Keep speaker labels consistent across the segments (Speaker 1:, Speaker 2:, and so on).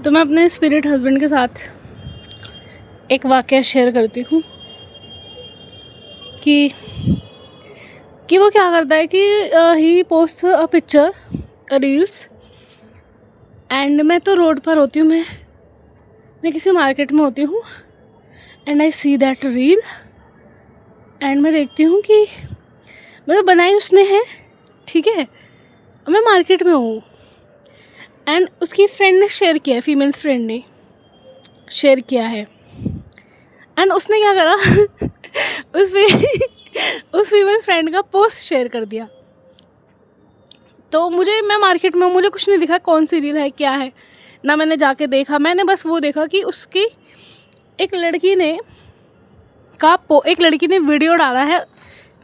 Speaker 1: तो मैं अपने स्पिरिट हस्बैंड के साथ एक वाक़या शेयर करती हूँ कि वो क्या करता है कि he post a picture reels and मैं तो रोड पर होती हूँ, मैं किसी मार्केट में होती हूँ and I see that reel and मैं देखती हूँ कि मतलब बनाई उसने है, ठीक है, और मैं मार्केट में हूँ एंड उसकी फ्रेंड ने शेयर किया है, फीमेल फ्रेंड ने शेयर किया है एंड उसने क्या करा उस फीमेल फ्रेंड का पोस्ट शेयर कर दिया। तो मैं मार्केट में हूँ, मुझे कुछ नहीं दिखा कौन सी रील है क्या है, ना मैंने जाके देखा। मैंने बस वो देखा कि उसकी एक लड़की ने वीडियो डाला है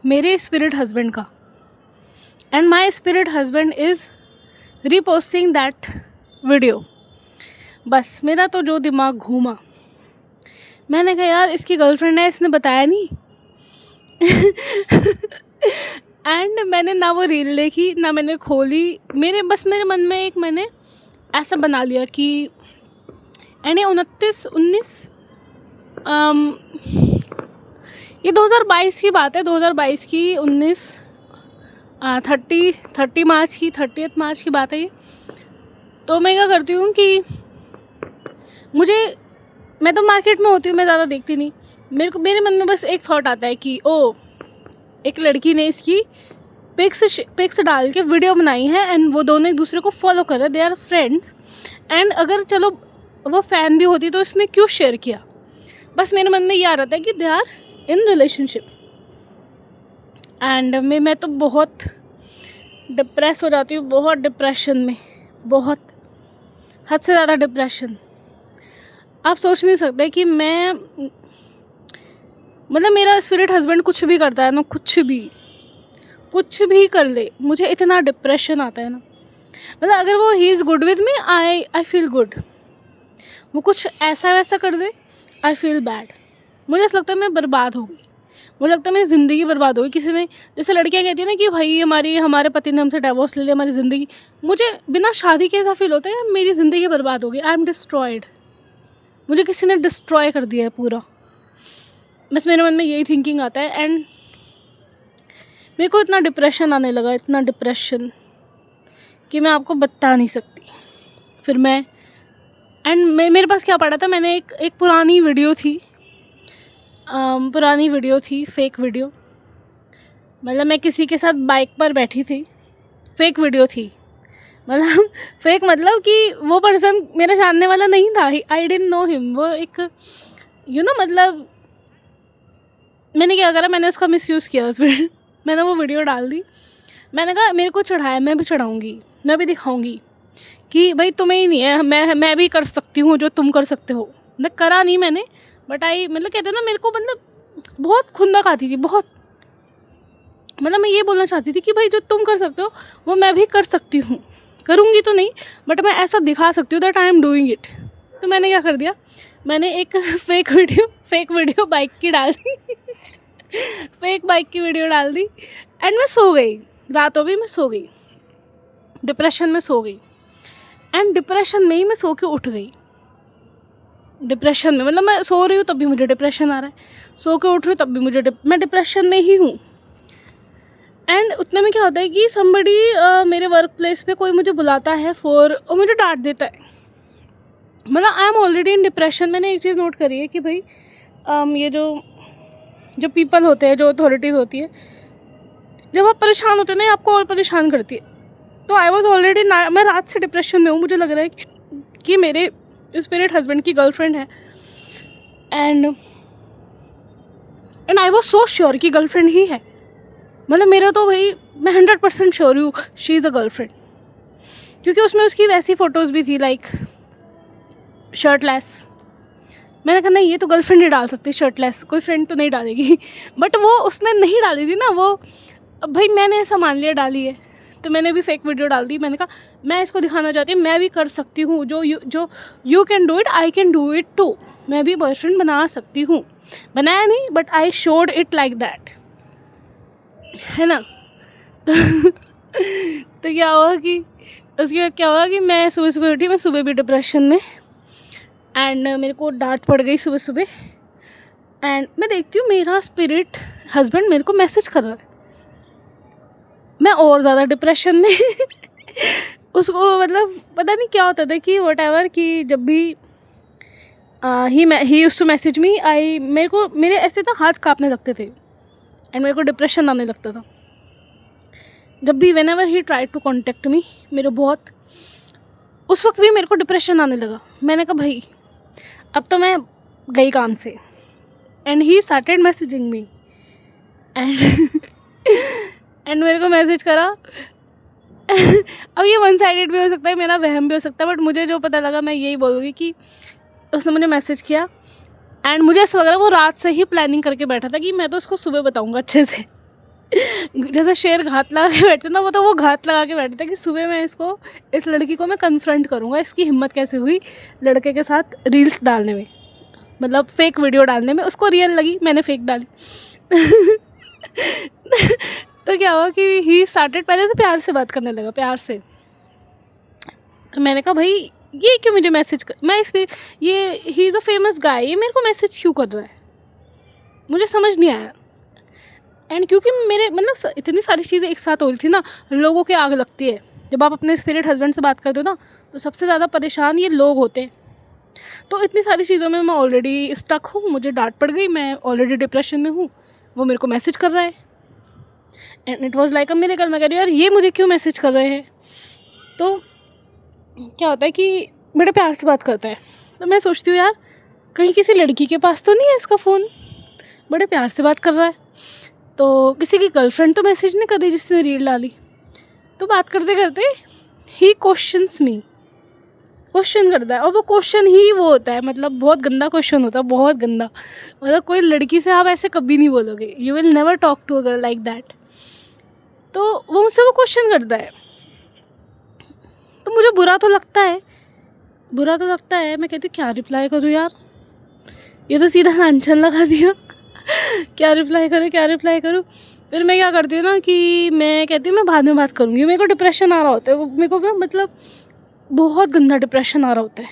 Speaker 1: मेरे स्पिरिट हस्बैंड का and my spirit husband is reposting that video. बस मेरा तो जो दिमाग घूमा, मैंने कहा यार इसकी गर्लफ्रेंड है, इसने बताया नहीं। एंड मैंने ना वो रील देखी ना मैंने खोली, मेरे मन में मैंने ऐसा बना लिया कि एंड ये 2022 की बात है, 2022 की 30 मार्च की बात है ये। तो मैं क्या करती हूँ कि मैं तो मार्केट में होती हूँ, मैं ज़्यादा देखती नहीं। मेरे मन में बस एक थॉट आता है कि एक लड़की ने इसकी पिक्स डाल के वीडियो बनाई है एंड वो दोनों एक दूसरे को फॉलो कर रहे हैं, दे आर फ्रेंड्स एंड अगर चलो वो फ़ैन भी होती तो इसने क्यों शेयर किया। बस मेरे मन में ये आ रहा था कि they are in relationship and मैं तो बहुत डिप्रेस हो जाती हूँ, बहुत डिप्रेशन में, बहुत हद से ज़्यादा डिप्रेशन। आप सोच नहीं सकते कि मेरा स्पिरिट हस्बैंड कुछ भी करता है ना, कुछ भी कर ले, मुझे इतना डिप्रेशन आता है ना। मतलब अगर वो he is good with me, I feel good. वो कुछ ऐसा वैसा कर दे, आई फील बैड। मुझे ऐसा लगता है मैं बर्बाद हो गई, मुझे लगता है मेरी ज़िंदगी बर्बाद हो गई। किसी ने, जैसे लड़कियां कहती हैं ना कि भाई हमारे पति ने हमसे डिवोर्स ले लिया, हमारी ज़िंदगी, मुझे बिना शादी के ऐसा फील होता है यार मेरी ज़िंदगी बर्बाद हो गई, आई एम डिस्ट्रॉयड, मुझे किसी ने डिस्ट्रॉय कर दिया है पूरा। बस मेरे मन में यही थिंकिंग आता है एंड मेरे को इतना डिप्रेशन आने लगा, इतना डिप्रेशन कि मैं आपको बता नहीं सकती। फिर मेरे पास क्या पड़ा था, मैंने एक पुरानी वीडियो थी, फेक वीडियो। मतलब मैं किसी के साथ बाइक पर बैठी थी, फेक वीडियो थी। मतलब फेक मतलब कि वो पर्सन मेरा जानने वाला नहीं था, आई डिडंट नो हिम। वो एक मतलब मैंने क्या करा, मैंने उसका मिसयूज़ किया मैंने वो वीडियो डाल दी। मैंने कहा मेरे को चढ़ाया, मैं भी चढ़ाऊँगी, मैं भी दिखाऊँगी कि भाई तुम्हें ही नहीं है, मैं भी कर सकती हूँ जो तुम कर सकते हो। मतलब करा नहीं मैंने, बट कहते हैं ना, मेरे को बहुत खुंदक आती थी, बहुत। मैं ये बोलना चाहती थी कि भाई जो तुम कर सकते हो वो मैं भी कर सकती हूँ। करूँगी तो नहीं, बट मैं ऐसा दिखा सकती हूँ that I am doing it. तो मैंने क्या कर दिया, मैंने एक फेक वीडियो बाइक की डाल दी फेक बाइक की वीडियो डाल दी एंड मैं सो गई। रात हो गई, मैं सो गई, डिप्रेशन में सो गई एंड डिप्रेशन में ही मैं सो के उठ गई। डिप्रेशन में मतलब मैं सो रही हूँ तब भी मुझे डिप्रेशन आ रहा है, सो के उठ रही हूँ तब भी मैं डिप्रेशन में ही हूँ। एंड उतने में क्या होता है कि समबडी मेरे वर्क प्लेस पे कोई मुझे बुलाता है और मुझे डांट देता है। मतलब I am already in depression. मैंने एक चीज़ नोट करी है कि भाई ये जो पीपल होते हैं, जो अथॉरिटीज़ होती है, जब आप परेशान होते हैं ना, आपको और परेशान करती है। तो आई वॉज ऑलरेडी, मैं रात से डिप्रेशन में हूँ। मुझे लग रहा है कि मेरे स्पिरिट हस्बैंड की गर्लफ्रेंड है and I was so sure कि गर्लफ्रेंड ही है। मतलब मेरा तो भाई, मैं 100% श्योर हूँ शी इज़ अ गर्लफ्रेंड, क्योंकि उसमें उसकी वैसी फ़ोटोज़ भी थी लाइक शर्टलेस। मैंने कहा नहीं, ये तो गर्लफ्रेंड ही डाल सकती, शर्टलेस कोई फ्रेंड तो नहीं डालेगी। बट वो उसने नहीं डाली थी ना, वो भाई मैंने ऐसा मान लिया डाली है, तो मैंने भी फेक वीडियो डाल दी। मैंने कहा मैं इसको दिखाना चाहती हूँ मैं भी कर सकती हूँ, जो you can do it, I can do it too. मैं भी बॉयफ्रेंड बना सकती हूँ। बनाया नहीं, but I showed it like that, है ना। तो क्या हुआ कि उसके बाद क्या हुआ कि मैं सुबह सुबह उठी, मैं सुबह भी डिप्रेशन में, एंड मेरे को डांट पड़ गई सुबह सुबह। एंड मैं देखती हूँ मेरा स्पिरिट हस्बैंड मेरे को मैसेज कर रहा है, मैं और ज़्यादा डिप्रेशन में उसको मतलब पता नहीं क्या होता था कि वट एवर कि जब भी he used to message me, मेरे ऐसे था हाथ कांपने लगते थे एंड मेरे को डिप्रेशन आने लगता था जब भी whenever he try to contact me. मेरे बहुत उस वक्त भी मेरे को डिप्रेशन आने लगा। मैंने कहा भाई अब तो मैं गई काम से, and he started messaging me and and मेरे को मैसेज करा अब ये वन साइडेड भी हो सकता है, मेरा वहम भी हो सकता है, बट मुझे जो पता लगा मैं यही बोलूँगी कि उसने मुझे मैसेज किया एंड मुझे ऐसा लग रहा है वो रात से ही प्लानिंग करके बैठा था कि मैं तो उसको सुबह बताऊँगा अच्छे से जैसे शेर घात लगा के बैठते ना, वो घात लगा के बैठे थे कि सुबह मैं इस लड़की को मैं कन्फ्रंट करूँगा, इसकी हिम्मत कैसे हुई लड़के के साथ रील्स डालने में, मतलब फेक वीडियो डालने में। उसको रियल लगी, मैंने फेक डाली तो क्या हुआ कि ही स्टार्टेड, पहले तो प्यार से बात करने लगा, प्यार से। तो मैंने कहा भाई ये क्यों मुझे मैसेज कर, मैं इस ये ही इज़ अ फेमस गाय, ये मेरे को मैसेज क्यों कर रहा है, मुझे समझ नहीं आया। एंड क्योंकि मेरे मतलब इतनी सारी चीज़ें एक साथ हो रही थी ना, लोगों की आग लगती है जब आप अपने स्पिरिट हस्बैंड से बात करते हो ना, तो सबसे ज़्यादा परेशान ये लोग होते हैं। तो इतनी सारी चीज़ों में मैं ऑलरेडी स्टक हूँ, मुझे डांट पड़ गई, मैं ऑलरेडी डिप्रेशन में हूँ, वो मेरे को मैसेज कर रहा है and it was like a miracle. मैं कह रही हूँ यार ये मुझे क्यों मैसेज कर रहे हैं। तो क्या होता है कि बड़े प्यार से बात करता है, तो मैं सोचती हूँ यार कहीं किसी लड़की के पास तो नहीं है इसका फ़ोन, बड़े प्यार से बात कर रहा है, तो किसी की गर्लफ्रेंड तो मैसेज नहीं कर रही जिसने रील डाली। तो बात करते करते ही क्वेश्चंस मी, क्वेश्चन करता है, और वो क्वेश्चन ही वो होता है, मतलब बहुत गंदा क्वेश्चन होता है, बहुत गंदा। मतलब कोई लड़की से आप ऐसे कभी नहीं बोलोगे, you will never talk to a girl like that. तो वो मुझसे वो क्वेश्चन करता है, तो मुझे बुरा तो लगता है, बुरा तो लगता है। मैं कहती हूँ क्या रिप्लाई करूँ यार, ये तो सीधा लांछन लगा दिया क्या रिप्लाई करूँ। फिर मैं क्या करती हूँ ना कि मैं कहती हूँ मैं बाद में बात करूँगी, मेरे को डिप्रेशन आ रहा होता है, मेरे को ना मतलब बहुत गंदा डिप्रेशन आ रहा होता है।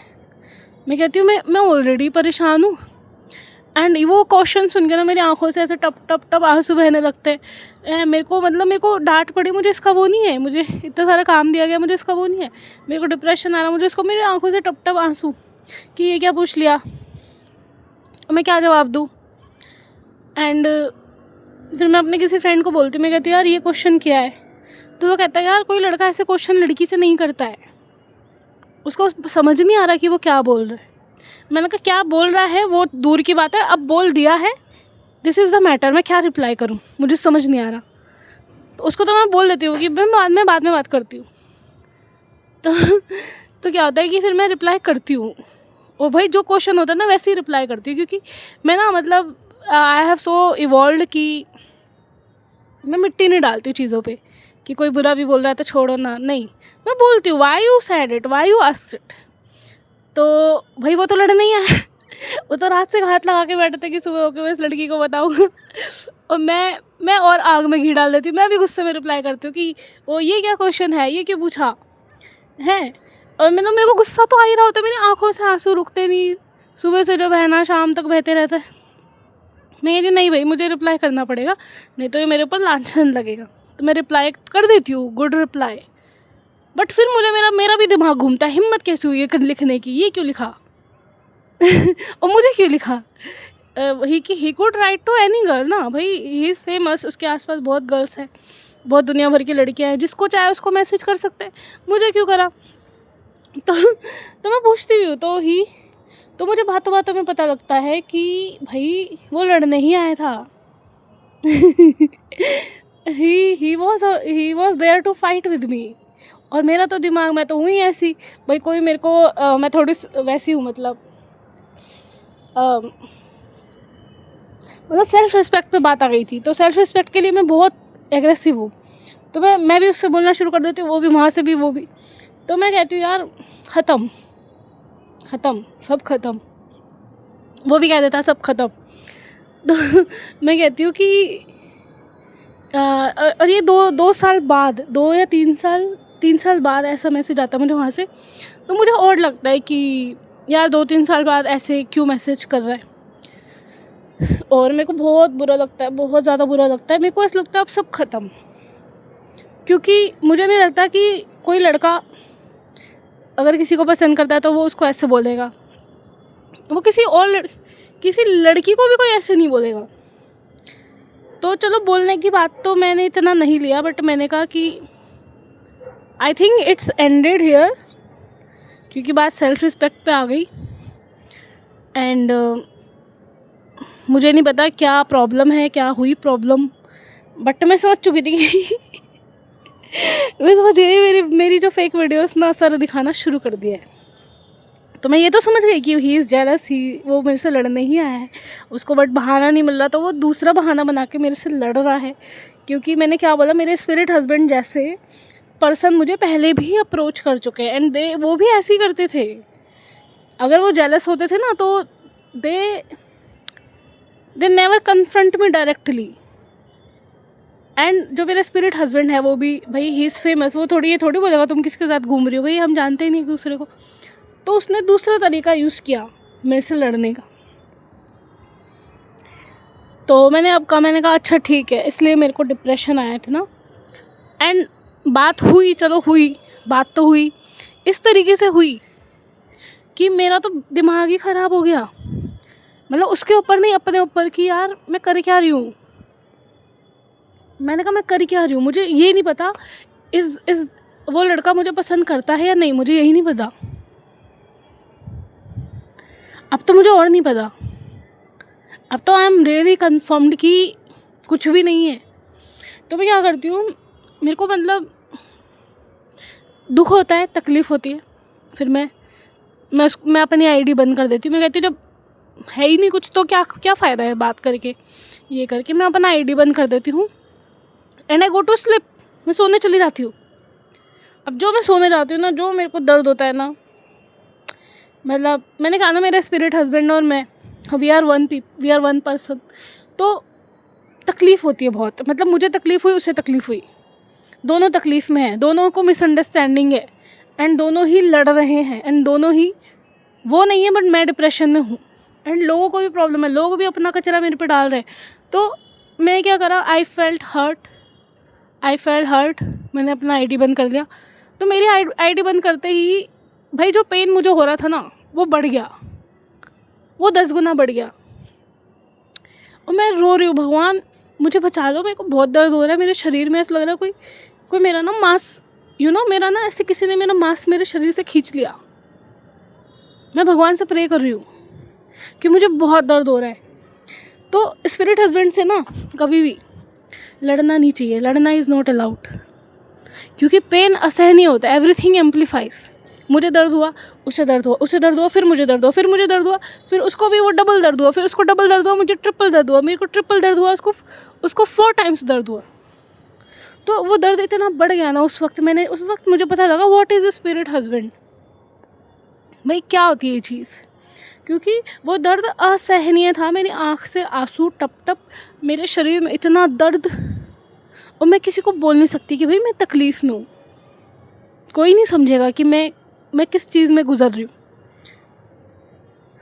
Speaker 1: मैं कहती हूँ मैं ऑलरेडी परेशान हूँ, एंड वो क्वेश्चन सुन के ना मेरी आंखों से ऐसे टप टप टप आंसू बहने लगते हैं। मेरे को डांट पड़ी, मुझे इसका वो नहीं है, मुझे इतना सारा काम दिया गया, मुझे इसका वो नहीं है, मेरे को डिप्रेशन आ रहा, मुझे इसको, मेरी आंखों से टप टप आंसू कि ये क्या पूछ लिया, मैं क्या जवाब दूँ। एंड फिर मैं अपने किसी फ्रेंड को बोलती हूँ, मैं कहती हूँ यार ये क्वेश्चन क्या है। तो वो कहता है यार कोई लड़का ऐसे क्वेश्चन लड़की से नहीं करता है, उसको समझ नहीं आ रहा कि वो क्या बोल रहा है। मैंने कहा क्या बोल रहा है वो दूर की बात है, अब बोल दिया है, दिस इज़ द मैटर, मैं क्या रिप्लाई करूँ, मुझे समझ नहीं आ रहा। तो उसको तो मैं बोल देती हूँ कि मैं बाद में बात करती हूँ। तो क्या होता है कि फिर मैं रिप्लाई करती हूँ, और भाई जो क्वेश्चन होता है ना वैसे ही रिप्लाई करती हूँ, क्योंकि मैं ना मतलब आई हैव सो इवॉल्व कि मैं मिट्टी नहीं डालती हूँ चीज़ों पे कि कोई बुरा भी बोल रहा है तो छोड़ो ना, नहीं, मैं बोलती हूँ why you said it, why you asked it. तो भाई वो तो लड़ने नहीं आया वो तो रात से हाथ लगा के बैठे थे कि सुबह होकर मैं इस लड़की को बताऊँगा और मैं और आग में घी डाल देती हूँ, मैं भी गुस्से में रिप्लाई करती हूँ कि वो ये क्या क्वेश्चन है, ये क्यों पूछा है। और मेरे को गुस्सा तो आ ही रहा होता है, मेरी आंखों से आंसू रुकते नहीं, सुबह से जो बहना शाम तक बहते रहता है। मैं कहती नहीं भाई मुझे रिप्लाई करना पड़ेगा, नहीं तो ये मेरे ऊपर लांछन लगेगा। तो मैं रिप्लाई कर देती हूँ, गुड रिप्लाई। बट फिर मुझे मेरा भी दिमाग घूमता है, हिम्मत कैसे हुई है लिखने की, ये क्यों लिखा और मुझे क्यों लिखा। He could write to any girl ना, भाई ही इज़ फेमस, उसके आसपास बहुत गर्ल्स हैं, बहुत दुनिया भर की लड़कियां हैं, जिसको चाहे उसको मैसेज कर सकते हैं, मुझे क्यों करा। तो मैं पूछती हूँ, तो मुझे बातों बातों में पता लगता है कि भाई वो लड़ने ही आया था he was there to fight with me. और मेरा तो दिमाग, मैं तो हूँ ही ऐसी, भाई कोई मेरे को मैं थोड़ी वैसी हूँ, मतलब सेल्फ़ रिस्पेक्ट पे बात आ गई थी, तो सेल्फ़ रिस्पेक्ट के लिए मैं बहुत एग्रेसिव हूँ। तो मैं भी उससे बोलना शुरू कर देती हूँ, वो भी वहाँ से भी, वो भी। तो मैं कहती हूँ यार ख़त्म सब ख़त्म, वो भी कह देता सब ख़त्म। तो मैं कहती हूँ कि और ये 2 साल बाद, 2 या 3 साल 3 साल बाद ऐसा मैसेज आता है मुझे वहाँ से, तो मुझे ऑड लगता है कि यार 2-3 साल बाद ऐसे क्यों मैसेज कर रहा है। और मेरे को बहुत बुरा लगता है, बहुत ज़्यादा बुरा लगता है। मेरे को ऐसा लगता है अब सब ख़त्म, क्योंकि मुझे नहीं लगता कि कोई लड़का अगर किसी को पसंद करता है तो वो उसको ऐसे बोलेगा, वो किसी लड़की को भी कोई ऐसे नहीं बोलेगा। तो चलो बोलने की बात तो मैंने इतना नहीं लिया, बट मैंने कहा कि I think it's ended here, क्योंकि बात सेल्फ रिस्पेक्ट पे आ गई। एंड मुझे नहीं पता क्या प्रॉब्लम है, क्या हुई प्रॉब्लम, बट मैं समझ चुकी थी कि मैं समझ गई मेरी जो फेक वीडियोस ना असर दिखाना शुरू कर दिया है। तो मैं ये तो समझ गई कि ही इज़ जेलस, वो मेरे से लड़ने ही आया है, उसको बट बहाना नहीं मिल रहा, तो वो दूसरा बहाना बना के मेरे से लड़ रहा है। क्योंकि मैंने क्या बोला, मेरे स्पिरिट हस्बैंड जैसे पर्सन मुझे पहले भी अप्रोच कर चुके हैं, एंड वो भी ऐसे ही करते थे। अगर वो जेलस होते थे ना तो they never confront me directly. And जो मेरा स्पिरिट हस्बैंड है वो भी, भाई ही इज़ फेमस, वो ये थोड़ी बोलेगा तुम किसके साथ घूम रही हो, भाई हम जानते ही नहीं एक दूसरे को। तो उसने दूसरा तरीका यूज़ किया मेरे से लड़ने का। तो मैंने कहा अच्छा ठीक है, इसलिए मेरे को डिप्रेशन आया था ना। एंड बात हुई, चलो हुई, बात तो हुई, इस तरीके से हुई कि मेरा तो दिमाग ही ख़राब हो गया। मतलब उसके ऊपर नहीं, अपने ऊपर, कि यार मैं कर क्या रही हूँ। मैंने कहा मैं कर क्या रही हूँ, मुझे ये नहीं पता इस वो लड़का मुझे पसंद करता है या नहीं, मुझे यही नहीं पता। अब तो मुझे और नहीं पता, अब तो आई एम रियली कन्फर्म्ड कि कुछ भी नहीं है। तो मैं क्या करती हूँ, मेरे को मतलब दुख होता है, तकलीफ़ होती है, फिर मैं अपनी आईडी बंद कर देती हूँ। मैं कहती हूँ जब है ही नहीं कुछ तो क्या फ़ायदा है बात करके, ये करके मैं अपना आईडी बंद कर देती हूँ। And I go to sleep, मैं सोने चली जाती हूँ। अब जो मैं सोने जाती हूँ ना, जो मेरे को दर्द होता है ना, मतलब मैंने कहा ना मेरा स्पिरिट हस्बैंड और मैं, वी आर वन पर्सन। तो तकलीफ़ होती है बहुत, मतलब मुझे तकलीफ़ हुई, उसे तकलीफ़ हुई, दोनों तकलीफ़ में हैं, दोनों को मिसअंडरस्टैंडिंग है, एंड दोनों ही लड़ रहे हैं, एंड दोनों ही, वो नहीं है बट मैं डिप्रेशन में हूँ, एंड लोगों को भी प्रॉब्लम है, लोग भी अपना कचरा मेरे पे डाल रहे हैं। तो मैं क्या करा, आई फेल्ट हर्ट, मैंने अपना आईडी बंद कर दिया। तो मेरी आईडी बंद करते ही भाई जो पेन मुझे हो रहा था ना वो बढ़ गया, वो 10 गुना बढ़ गया, और मैं रो रही हूँ, भगवान मुझे बचा लो, मेरे को बहुत दर्द हो रहा है मेरे शरीर में। ऐसा लग रहा है कोई मेरा ना मांस, मेरा ना ऐसे किसी ने मेरा मांस मेरे शरीर से खींच लिया। मैं भगवान से प्रे कर रही हूँ कि मुझे बहुत दर्द हो रहा है। तो स्पिरिट हस्बैंड से ना कभी भी लड़ना नहीं चाहिए, लड़ना इज़ नॉट अलाउड, क्योंकि पेन असहनीय होता है, एवरीथिंग एम्पलीफाइज। मुझे दर्द हुआ, उसे दर्द हुआ, फिर मुझे दर्द हुआ, फिर उसको भी वो डबल दर्द हुआ, फिर उसको डबल दर्द हुआ, मुझे ट्रिपल दर्द हुआ, मेरे को ट्रिपल दर्द हुआ, उसको 4 टाइम्स दर्द हुआ। तो वो दर्द इतना बढ़ गया ना उस वक्त मुझे पता लगा what is a spirit husband, भाई क्या होती है ये चीज़। क्योंकि वो दर्द असहनीय था, मेरी आँख से आंसू टप टप, मेरे शरीर में इतना दर्द, और मैं किसी को बोल नहीं सकती कि भाई मैं तकलीफ़ में हूँ, कोई नहीं समझेगा कि मैं किस चीज़ में गुजर रही हूँ।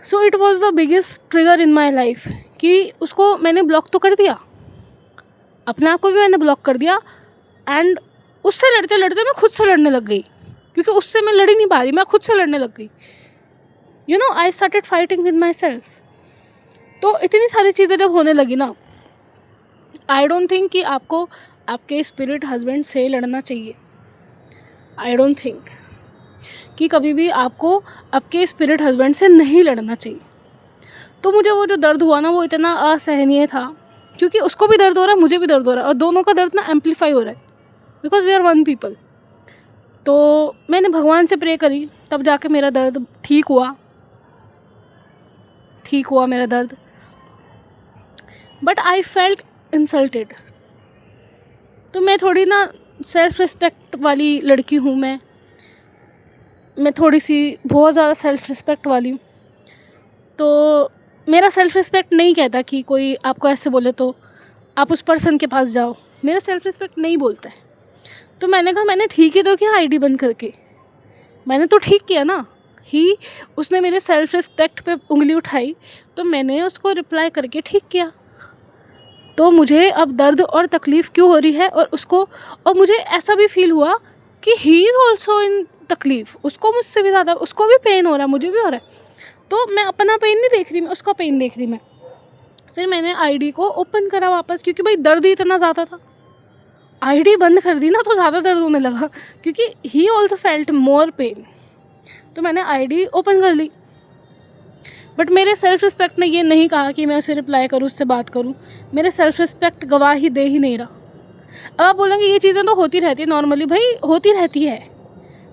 Speaker 1: So it was the biggest trigger in my life कि उसको मैंने ब्लॉक तो कर दिया, अपने आप को भी मैंने ब्लॉक कर दिया, एंड उससे लड़ते लड़ते मैं खुद से लड़ने लग गई, क्योंकि उससे मैं लड़ ही नहीं पा रही, मैं खुद से लड़ने लग गई। I started fighting with my self. तो इतनी सारी चीज़ें जब होने लगी ना, आई डोंट थिंक कि आपको आपके स्पिरिट हस्बैंड से लड़ना चाहिए। आई डोंट थिंक कि कभी भी आपको आपके स्पिरिट हस्बैंड से नहीं लड़ना चाहिए। तो मुझे वो जो दर्द हुआ ना वो इतना असहनीय था, क्योंकि उसको भी दर्द हो रहा है, मुझे भी दर्द हो रहा है, और दोनों का दर्द ना एम्पलीफाई हो रहा है, because we are one people. तो मैंने भगवान से प्रे करी, तब जाके मेरा दर्द ठीक हुआ मेरा दर्द। But I felt insulted. तो मैं थोड़ी ना सेल्फ रिस्पेक्ट वाली लड़की हूँ, मैं थोड़ी सी बहुत ज़्यादा सेल्फ रिस्पेक्ट वाली हूँ। तो मेरा सेल्फ रिस्पेक्ट नहीं कहता कि कोई आपको ऐसे बोले तो आप उस पर्सन के पास जाओ, मेरा सेल्फ रिस्पेक्ट नहीं बोलता है। तो मैंने कहा मैंने ठीक ही तो किया आईडी बंद करके, मैंने तो ठीक किया ना। उसने मेरे सेल्फ रिस्पेक्ट पे उंगली उठाई तो मैंने उसको रिप्लाई करके ठीक किया। तो मुझे अब दर्द और तकलीफ़ क्यों हो रही है, और मुझे ऐसा भी फील हुआ कि ही इज़ ऑल्सो इन तकलीफ़, उसको मुझसे भी ज़्यादा, उसको भी पेन हो रहा है, मुझे भी हो रहा है। तो मैं अपना पेन नहीं देख रही, मैं उसका पेन देख रही। मैं फिर मैंने आईडी को ओपन करा वापस, क्योंकि भाई दर्द ही इतना ज़्यादा था। आईडी बंद कर दी ना तो ज़्यादा दर्द होने लगा, क्योंकि he also felt more pen. तो मैंने आईडी ओपन कर ली, बट मेरे सेल्फ रिस्पेक्ट ने ये नहीं कहा कि मैं उसे रिप्लाई करूँ, उससे बात करूँ। मेरे सेल्फ रिस्पेक्ट गवाही दे ही नहीं रहा। अब आप बोलेंगे ये चीज़ें तो होती रहती है नॉर्मली, भाई होती रहती है।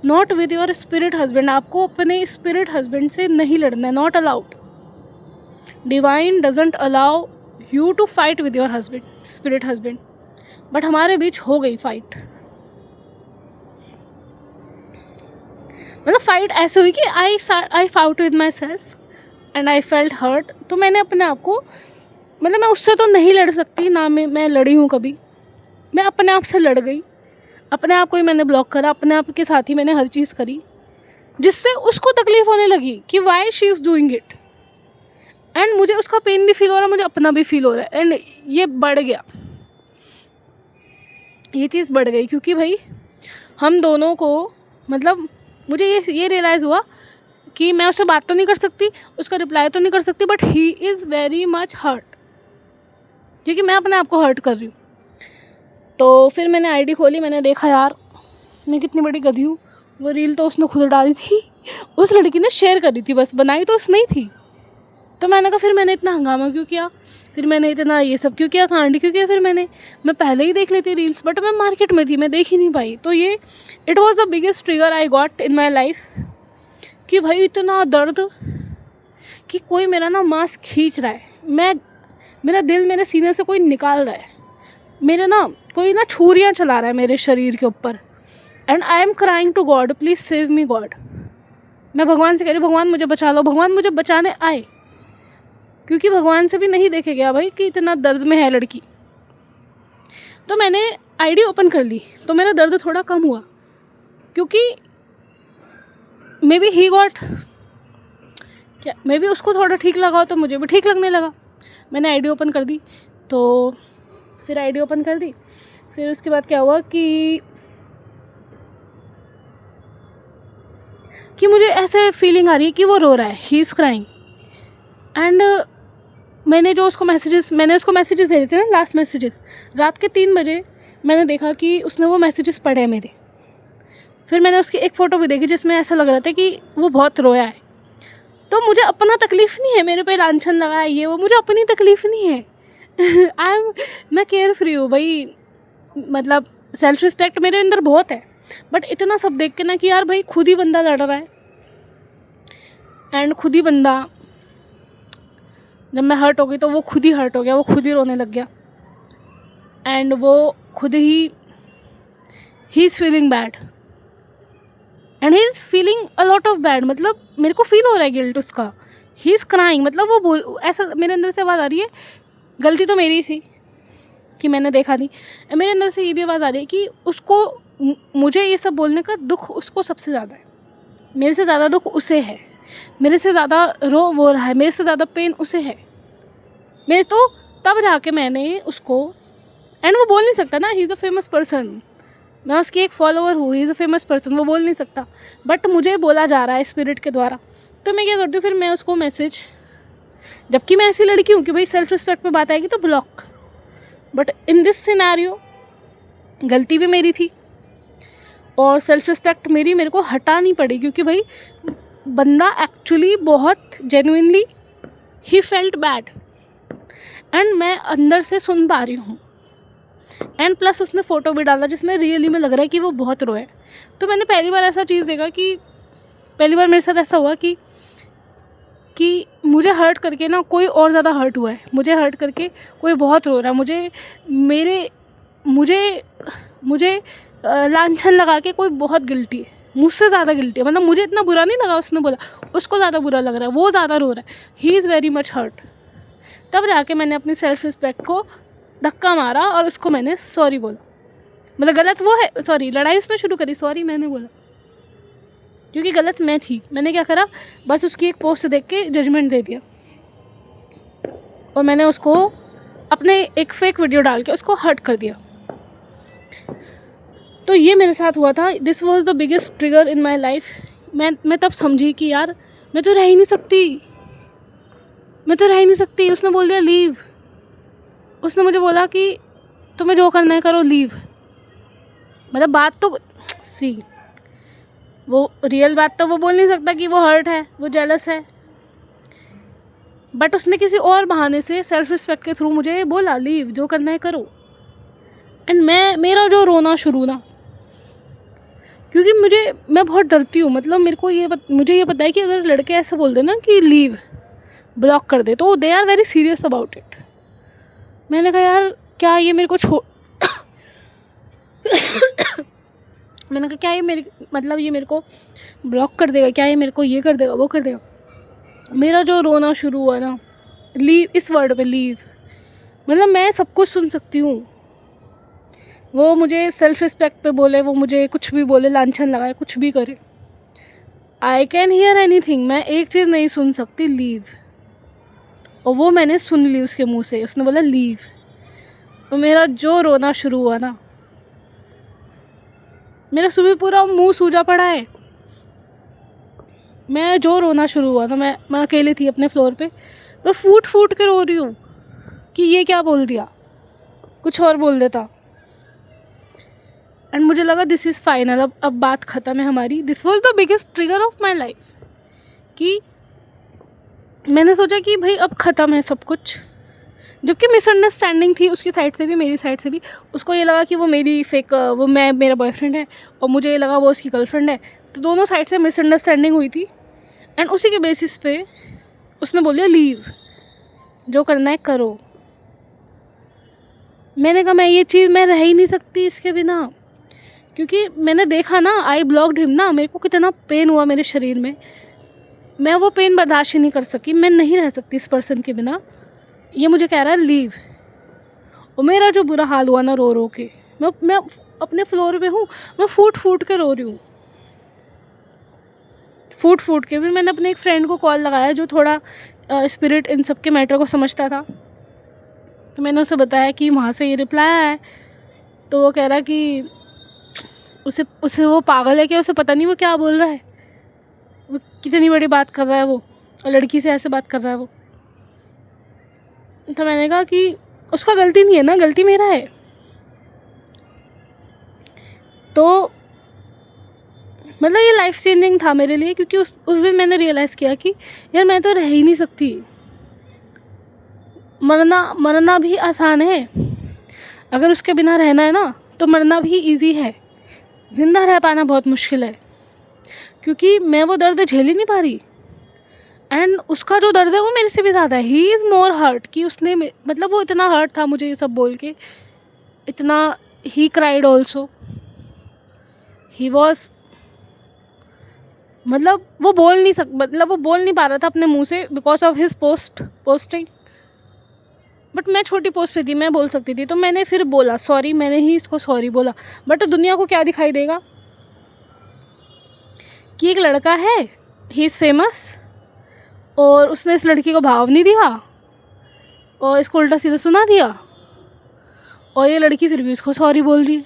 Speaker 1: Not with your spirit husband, आपको अपने स्पिरिट हस्बैंड से नहीं लड़ना है, not allowed. Divine doesn't allow you to fight with your husband, spirit husband. But हमारे बीच हो गई फाइट, मतलब फाइट ऐसे हुई कि I fought with myself and I felt hurt. तो मैंने अपने आप को, मतलब मैं उससे तो नहीं लड़ सकती ना, मैं लड़ी हूँ कभी। मैं अपने आप से लड़ गई, अपने आप को ही मैंने ब्लॉक करा, अपने आप के साथ ही मैंने हर चीज़ करी, जिससे उसको तकलीफ़ होने लगी कि why she is doing it. And मुझे उसका पेन भी फील हो रहा है, मुझे अपना भी फील हो रहा है। एंड ये बढ़ गया, ये चीज़ बढ़ गई, क्योंकि भाई हम दोनों को, मतलब मुझे ये रियलाइज़ हुआ कि मैं उससे बात तो नहीं कर सकती, उसका रिप्लाई तो नहीं कर सकती, but he is very much hurt, क्योंकि मैं अपने आप को हर्ट कर रही हूँ। तो फिर मैंने आईडी खोली, मैंने देखा यार मैं कितनी बड़ी गधी हूँ। वो रील तो उसने खुद डाली थी, उस लड़की ने शेयर करी थी, बस बनाई तो उसने ही थी। तो मैंने कहा फिर मैंने इतना हंगामा क्यों किया, फिर मैंने इतना ये सब क्यों किया, कांड क्यों किया। फिर मैं पहले ही देख लेती रील्स, बट मैं मार्केट में थी, मैं देख ही नहीं पाई। तो ये it was the biggest trigger I got in my life, कि भाई इतना दर्द कि कोई मेरा ना मांस खींच रहा है, मेरा दिल मेरे सीने से कोई निकाल रहा है, मेरे ना कोई ना छुरियाँ चला रहा है मेरे शरीर के ऊपर। And I am crying to God, please save me God. मैं भगवान से कह रही हूँ, भगवान मुझे बचा लो, भगवान मुझे बचाने आए, क्योंकि भगवान से भी नहीं देखे गया भाई कि इतना दर्द में है लड़की। तो मैंने आईडी ओपन कर ली, तो मेरा दर्द थोड़ा कम हुआ, क्योंकि मे बी ही गॉट, क्या मे बी उसको थोड़ा ठीक लगा हो तो मुझे भी ठीक लगने लगा। मैंने आईडी ओपन कर दी, तो फिर आईडी ओपन कर दी, फिर उसके बाद क्या हुआ कि मुझे ऐसे फीलिंग आ रही है कि वो रो रहा है, ही इज़ क्राइंग। एंड मैंने उसको मैसेजेस भेजे थे ना, लास्ट मैसेजेस, रात के 3 बजे मैंने देखा कि उसने वो मैसेजेस पढ़े मेरे। फिर मैंने उसकी एक फ़ोटो भी देखी जिसमें ऐसा लग रहा था कि वो बहुत रोया है। तो मुझे अपना तकलीफ़ नहीं है, मेरे पे लांछन लगा है ये वो, मुझे अपनी तकलीफ़ नहीं है। मैं केयर फ्री हूँ भाई, मतलब सेल्फ रिस्पेक्ट मेरे अंदर बहुत है। बट इतना सब देख के ना कि यार भाई खुद ही बंदा लड़ रहा है, एंड खुद ही बंदा, जब मैं हर्ट हो गई तो वो खुद ही हर्ट हो गया, वो खुद ही रोने लग गया। एंड वो खुद he is feeling bad, and he is feeling a lot of bad, मतलब मेरे को फील हो रहा है गिल्ट उसका। ही इज़ क्राइंग, मतलब वो ऐसा मेरे अंदर से आवाज़ आ रही है, गलती तो मेरी थी कि मैंने देखा नहीं। मेरे अंदर से ये भी आवाज़ आ रही है कि उसको, मुझे ये सब बोलने का दुख उसको सबसे ज़्यादा है, मेरे से ज़्यादा दुख उसे है, मेरे से ज़्यादा वो रहा है, मेरे से ज़्यादा पेन उसे है। मेरे तो तब जाके मैंने उसको, एंड वो बोल नहीं सकता ना, he is a famous person, मैं उसकी एक फॉलोअर हूँ, he is a famous person, वो बोल नहीं सकता, बट मुझे बोला जा रहा है स्पिरिट के द्वारा। तो मैं क्या करती हूँ, फिर मैं उसको मैसेज, जबकि मैं ऐसी लड़की हूँ कि भाई सेल्फ रिस्पेक्ट पे बात आएगी तो block, but in this scenario गलती भी मेरी थी और सेल्फ रिस्पेक्ट मेरे को हटानी पड़ी, क्योंकि भाई बंदा एक्चुअली बहुत genuinely he felt bad, and मैं अंदर से सुन पा रही हूँ। एंड प्लस उसने फ़ोटो भी डाला जिसमें रियली में लग रहा है कि वो बहुत रोए। तो मैंने पहली बार ऐसा चीज़ देखा कि पहली बार मेरे साथ ऐसा हुआ कि मुझे हर्ट करके ना कोई और ज़्यादा हर्ट हुआ है, मुझे हर्ट करके कोई बहुत रो रहा है, मुझे लांछन लगा के कोई बहुत गिल्टी है, मुझसे ज़्यादा गिल्टी है, मतलब मुझे इतना बुरा नहीं लगा, उसने बोला उसको ज़्यादा बुरा लग रहा है, वो ज़्यादा रो रहा है, he is very much hurt. तब जाके मैंने अपनी सेल्फ रिस्पेक्ट को धक्का मारा और उसको मैंने सॉरी बोला। मतलब गलत वो है, सॉरी लड़ाई उसने शुरू करी, सॉरी मैंने बोला, क्योंकि गलत मैं थी। मैंने क्या करा, बस उसकी एक पोस्ट देख के जजमेंट दे दिया और मैंने उसको अपने एक फेक वीडियो डाल के उसको हर्ट कर दिया। तो ये मेरे साथ हुआ था। This was the biggest trigger in my life. मैं तब समझी कि यार मैं तो रह ही नहीं सकती, मैं तो रह ही नहीं सकती। उसने बोल दिया लीव। उसने मुझे बोला कि तुम्हें जो करना है करो, लीव। मतलब बात तो सी, वो रियल बात तो वो बोल नहीं सकता कि वो हर्ट है, वो जेलस है, बट उसने किसी और बहाने से सेल्फ रिस्पेक्ट के थ्रू मुझे बोला लीव, जो करना है करो। एंड मेरा जो रोना शुरू ना, क्योंकि मैं बहुत डरती हूँ। मतलब मुझे ये पता है कि अगर लड़के ऐसे बोल दे ना कि लीव, ब्लॉक कर दे, तो they are very serious about it. मैंने कहा यार क्या ये मेरे को मैंने कहा क्या ये मेरे को ब्लॉक कर देगा, क्या ये मेरे को ये कर देगा, वो कर देगा। मेरा जो रोना शुरू हुआ ना, लीव, इस वर्ड पे लीव। मतलब मैं सब कुछ सुन सकती हूँ, वो मुझे सेल्फ रिस्पेक्ट पे बोले, वो मुझे कुछ भी बोले, लांछन लगाए, कुछ भी करे, आई कैन हियर एनीथिंग। मैं एक चीज़ नहीं सुन सकती, लीव। और वो मैंने सुन ली उसके मुंह से, उसने बोला लीव। तो मेरा जो रोना शुरू हुआ ना, मेरा सुबह पूरा मुंह सूजा पड़ा है। मैं जो रोना शुरू हुआ था, मैं अकेली थी अपने फ्लोर पे, मैं फूट फूट के रो रही हूँ कि ये क्या बोल दिया, कुछ और बोल देता। एंड मुझे लगा दिस इज़ फाइनल, अब बात ख़त्म है हमारी। This was the biggest trigger of my life कि मैंने सोचा कि भाई अब ख़त्म है सब कुछ। जबकि मिसअंडरस्टैंडिंग थी उसकी साइड से भी, मेरी साइड से भी। उसको ये लगा कि वो मेरा बॉयफ्रेंड है और मुझे ये लगा वो उसकी गर्लफ्रेंड है। तो दोनों साइड से मिसअंडरस्टैंडिंग हुई थी। एंड उसी के बेसिस पे उसने बोल दिया लीव, जो करना है करो। मैंने कहा मैं रह ही नहीं सकती इसके बिना, क्योंकि मैंने देखा ना, आई ब्लॉक्ड हिम ना, मेरे को कितना पेन हुआ मेरे शरीर में। मैं वो पेन बर्दाश्त ही नहीं कर सकी, मैं नहीं रह सकती इस पर्सन के बिना। ये मुझे कह रहा है लीव। और मेरा जो बुरा हाल हुआ ना, रो रो के, मैं अपने फ्लोर पे हूँ, मैं फूट फूट के रो रही हूँ, फूट फूट के। फिर मैंने अपने एक फ्रेंड को कॉल लगाया जो थोड़ा स्पिरिट इन सब के मैटर को समझता था। तो मैंने उसे बताया कि वहाँ से ये रिप्लाई आया है। तो वो कह रहा कि उसे वो पागल है क्या, उसे पता नहीं वो क्या बोल रहा है, वो कितनी बड़ी बात कर रहा है वो, और लड़की से ऐसे बात कर रहा है वो। तो मैंने कहा कि उसका गलती नहीं है ना, गलती मेरा है। तो मतलब ये लाइफ चेंजिंग था मेरे लिए, क्योंकि उस दिन मैंने रियलाइज़ किया कि यार मैं तो रह ही नहीं सकती। मरना भी आसान है, अगर उसके बिना रहना है ना तो मरना भी इजी है। ज़िंदा रह पाना बहुत मुश्किल है, क्योंकि मैं वो दर्द झेल ही नहीं पा रही। एंड उसका जो दर्द है वो मेरे से भी ज़्यादा है। ही इज़ मोर हर्ट, कि उसने मतलब वो इतना हर्ट था मुझे ये सब बोल के, इतना। He cried also, he was, मतलब वो बोल नहीं पा रहा था अपने मुंह से because of his posting. But मैं छोटी पोस्ट पे थी, मैं बोल सकती थी। तो मैंने फिर बोला सॉरी, मैंने ही इसको सॉरी बोला। बट दुनिया को क्या दिखाई देगा कि एक लड़का है, ही इज़ फेमस, और उसने इस लड़की को भाव नहीं दिया और इसको उल्टा सीधा सुना दिया, और ये लड़की फिर भी उसको सॉरी बोल रही है।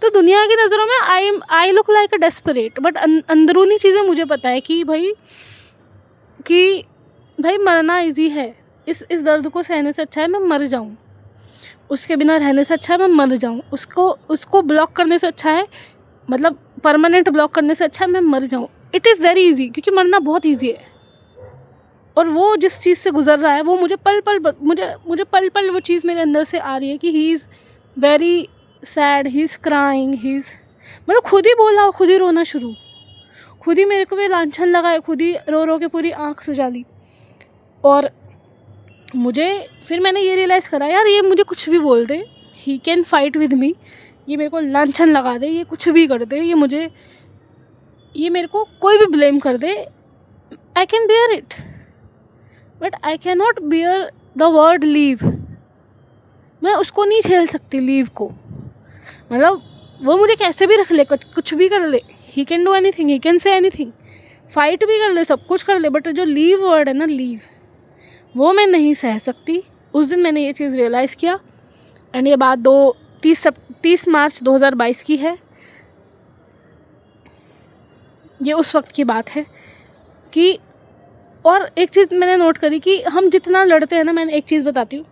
Speaker 1: तो दुनिया की नज़रों में I look like a desperate, but अंदरूनी चीज़ें मुझे पता है कि भाई मरना इजी है। इस दर्द को सहने से अच्छा है मैं मर जाऊँ, उसके बिना रहने से अच्छा है मैं मर जाऊँ, उसको ब्लॉक करने से अच्छा है, मतलब परमानेंट ब्लॉक करने से अच्छा है मैं मर जाऊँ। इट इज़ वेरी ईजी, क्योंकि मरना बहुत ईजी है। और वो जिस चीज़ से गुज़र रहा है वो मुझे पल पल वो चीज़ मेरे अंदर से आ रही है कि ही is very sad, he is crying, मतलब खुद ही बोला, खुद ही रोना शुरू, खुद ही मेरे को भी लांछन लगाए, खुद ही रो रो के पूरी आँख सुझा ली। और फिर मैंने ये रियलाइज़ करा, यार ये मुझे कुछ भी बोल दे, he can fight with me, ये मेरे को लांछन लगा दे, ये कुछ भी कर दे, ये मेरे को कोई भी ब्लेम कर दे, I can bear it, but I can not bear the word leave. मैं उसको नहीं झेल सकती लीव को। मतलब वो मुझे कैसे भी रख ले, कुछ भी कर ले, he can do anything, he can say anything, fight भी कर ले, सब कुछ कर ले, बट जो लीव वर्ड है ना, लीव, वो मैं नहीं सह सकती। उस दिन मैंने ये चीज़ रियलाइज़ किया। एंड ये बात 30 मार्च 2022 की है। ये उस वक्त की बात है कि, और एक चीज़ मैंने नोट करी कि हम जितना लड़ते हैं ना, मैंने एक चीज़ बताती हूँ,